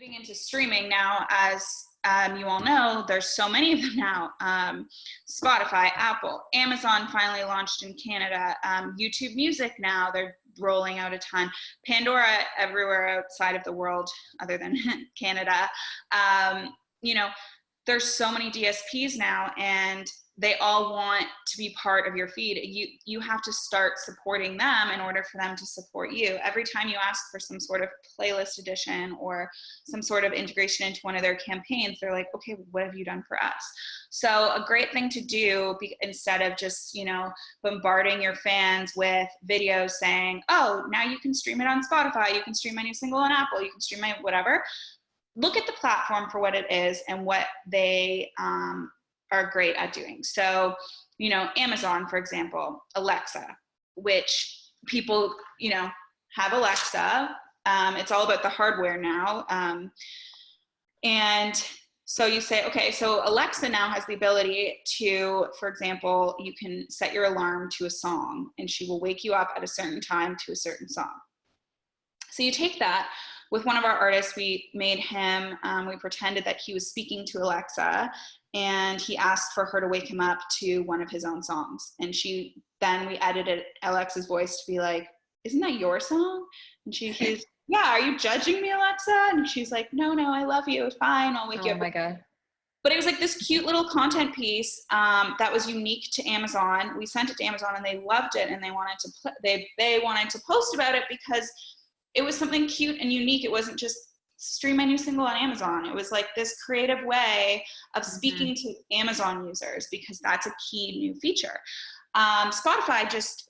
moving into streaming now, as you all know, there's so many of them now. Spotify, Apple, Amazon finally launched in Canada. YouTube Music now, they're rolling out a ton. Pandora everywhere outside of the world other than Canada. You know, there's so many DSPs now, and they all want to be part of your feed. You have to start supporting them in order for them to support you. Every time you ask for some sort of playlist addition or some sort of integration into one of their campaigns, they're like, okay, what have you done for us? So a great thing to do, instead of just, bombarding your fans with videos saying, oh, now you can stream it on Spotify, you can stream my new single on Apple, you can stream my whatever. Look at the platform for what it is and what they are great at doing. So, Amazon, for example, Alexa, which people, have Alexa. It's all about the hardware now. And so you say, okay, so Alexa now has the ability to, for example, you can set your alarm to a song and she will wake you up at a certain time to a certain song. So you take that. With one of our artists, we made him, we pretended that he was speaking to Alexa, and he asked for her to wake him up to one of his own songs. And then we edited Alexa's voice to be like, isn't that your song? And he's, yeah, are you judging me, Alexa? And she's like, no, I love you, it's fine, I'll wake you up. Oh my God. But it was like this cute little content piece that was unique to Amazon. We sent it to Amazon and they loved it, and they wanted to post about it because it was something cute and unique. It wasn't just stream my new single on Amazon. It was like this creative way of speaking to Amazon users, because that's a key new feature. Spotify just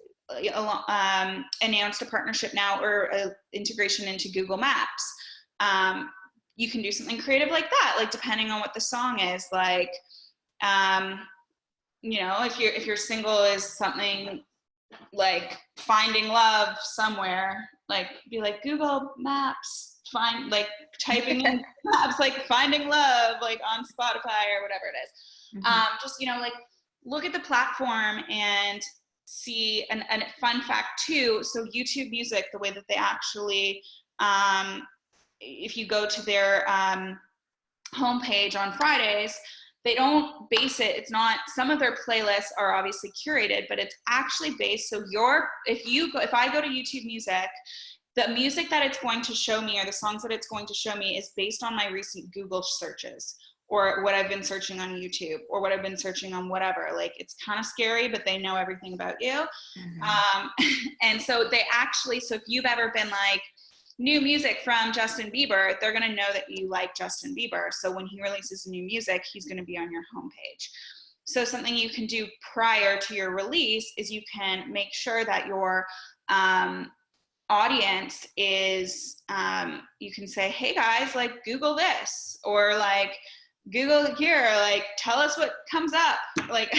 announced a partnership now, or an integration into Google Maps. You can do something creative like that, like depending on what the song is. Like, if your single is something like finding love somewhere, like be like Google Maps, typing in maps, like finding love, like on Spotify or whatever it is. Just, look at the platform and see, and a fun fact too, so YouTube Music, the way that they actually, if you go to their homepage on Fridays, they don't base it, it's not, some of their playlists are obviously curated, but it's actually based, so if I go to YouTube Music, the music that it's going to show me, or the songs that it's going to show me, is based on my recent Google searches, or what I've been searching on YouTube, or what I've been searching on whatever. Like, it's kind of scary, but they know everything about you. And so so if you've ever been like, new music from Justin Bieber, they're going to know that you like Justin Bieber. So when he releases new music, he's going to be on your homepage. So something you can do prior to your release is you can make sure that your audience is, you can say, hey guys, like Google this, or like Google here, like tell us what comes up. Like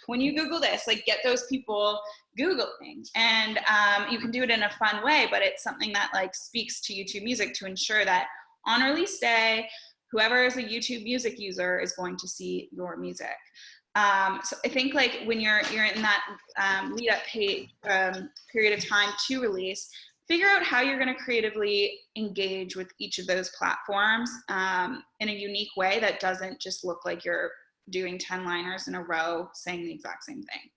when you Google this, like get those people Googling. And you can do it in a fun way, but it's something that like speaks to YouTube Music to ensure that on release day, whoever is a YouTube Music user is going to see your music. So I think like when you're in that lead up period of time to release, figure out how you're going to creatively engage with each of those platforms in a unique way that doesn't just look like you're doing 10 liners in a row saying the exact same thing.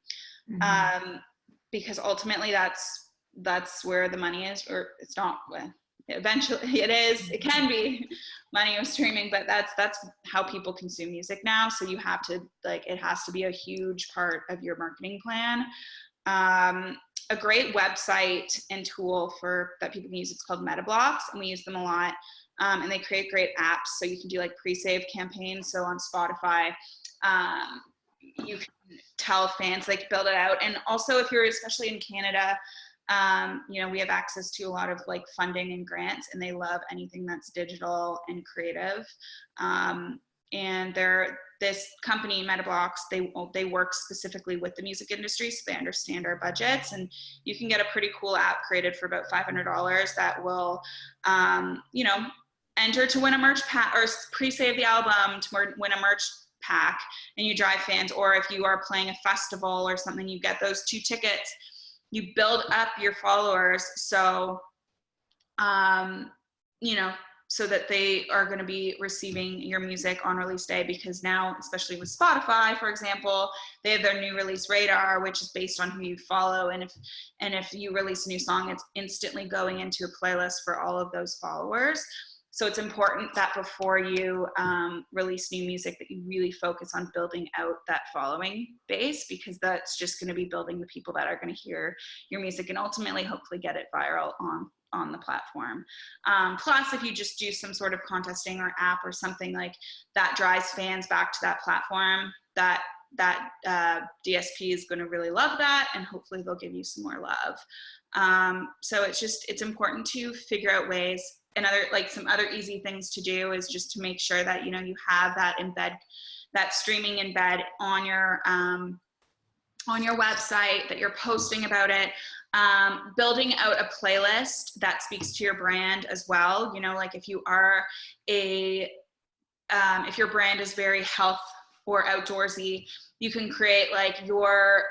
Because ultimately that's where the money is, or it's not. Eventually it can be money of streaming, but that's how people consume music now. So you have to, like, it has to be a huge part of your marketing plan. A great website and tool that people can use, it's called Metablocks, and we use them a lot. And they create great apps, so you can do like pre-save campaigns. So on Spotify, you can tell fans, like, build it out. And also, if you're especially in Canada, we have access to a lot of like funding and grants, and they love anything that's digital and creative. And this company, Metablocks, they work specifically with the music industry, so they understand our budgets, and you can get a pretty cool app created for about $500 that will, enter to win a merch pack, or pre-save the album to win a merch pack, and you drive fans. Or if you are playing a festival or something, you get those 2 tickets. You build up your followers, so so that they are going to be receiving your music on release day, because now, especially with Spotify, for example, they have their new release radar, which is based on who you follow. And if you release a new song, it's instantly going into a playlist for all of those followers. So it's important that before you release new music, that you really focus on building out that following base, because that's just going to be building the people that are going to hear your music and ultimately hopefully get it viral on the platform. Plus, if you just do some sort of contesting or app or something like that, drives fans back to that platform, that DSP is going to really love that, and hopefully they'll give you some more love. So it's important to figure out ways. And some other easy things to do is just to make sure that, you know, you have that streaming embed on your website, that you're posting about it, building out a playlist that speaks to your brand as well. You know, like if you are if your brand is very health or outdoorsy, you can create like your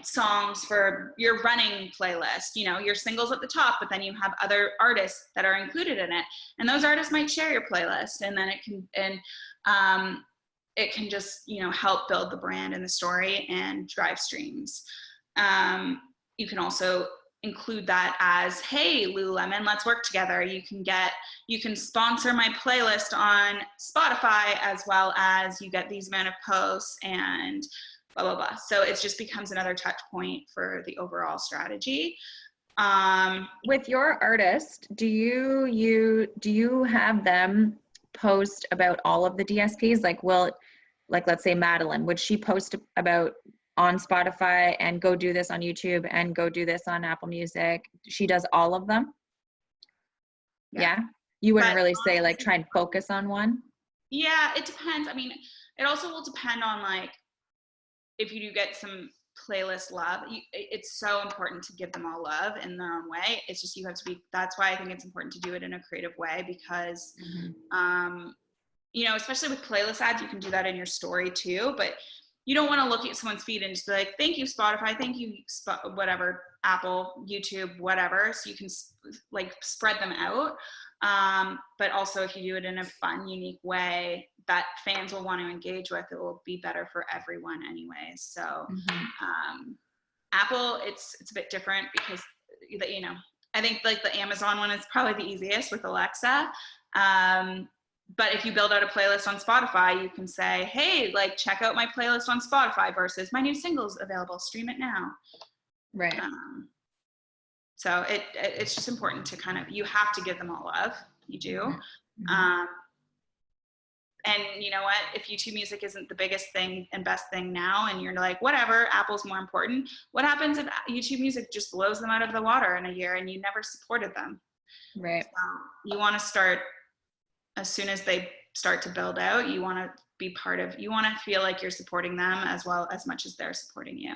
songs for your running playlist, you know, your singles at the top, but then you have other artists that are included in it, and those artists might share your playlist, and then it can just, you know, help build the brand and the story and drive streams. You can also include that as, hey, Lululemon, let's work together. You can sponsor my playlist on Spotify, as well as you get these amount of posts and blah, blah, blah. So it just becomes another touch point for the overall strategy. With your artist, do you have them post about all of the DSPs? Like let's say Madeline, would she post about on Spotify and go do this on YouTube and go do this on Apple Music? She does all of them? Yeah? You wouldn't really say like try and focus on one? Yeah, it depends. I mean, it also will depend on like, if you do get some playlist love, it's so important to give them all love in their own way. It's just, that's why I think it's important to do it in a creative way, because, you know, especially with playlist ads, you can do that in your story too, but you don't want to look at someone's feed and just be like, thank you, Spotify, thank you, whatever, Apple, YouTube, whatever. So you can like spread them out. But also if you do it in a fun, unique way that fans will want to engage with, it will be better for everyone anyways. So Apple, it's a bit different because, you know, I think like the Amazon one is probably the easiest with Alexa. But if you build out a playlist on Spotify, you can say, hey, like check out my playlist on Spotify versus my new singles available, stream it now. Right. So it's just important to kind of, you have to give them all love. You do. And you know what, if YouTube Music isn't the biggest thing and best thing now, and you're like, whatever, Apple's more important, what happens if YouTube Music just blows them out of the water in a year and you never supported them? Right. You want to start, as soon as they start to build out, you want to be part of, you want to feel like you're supporting them as well as much as they're supporting you.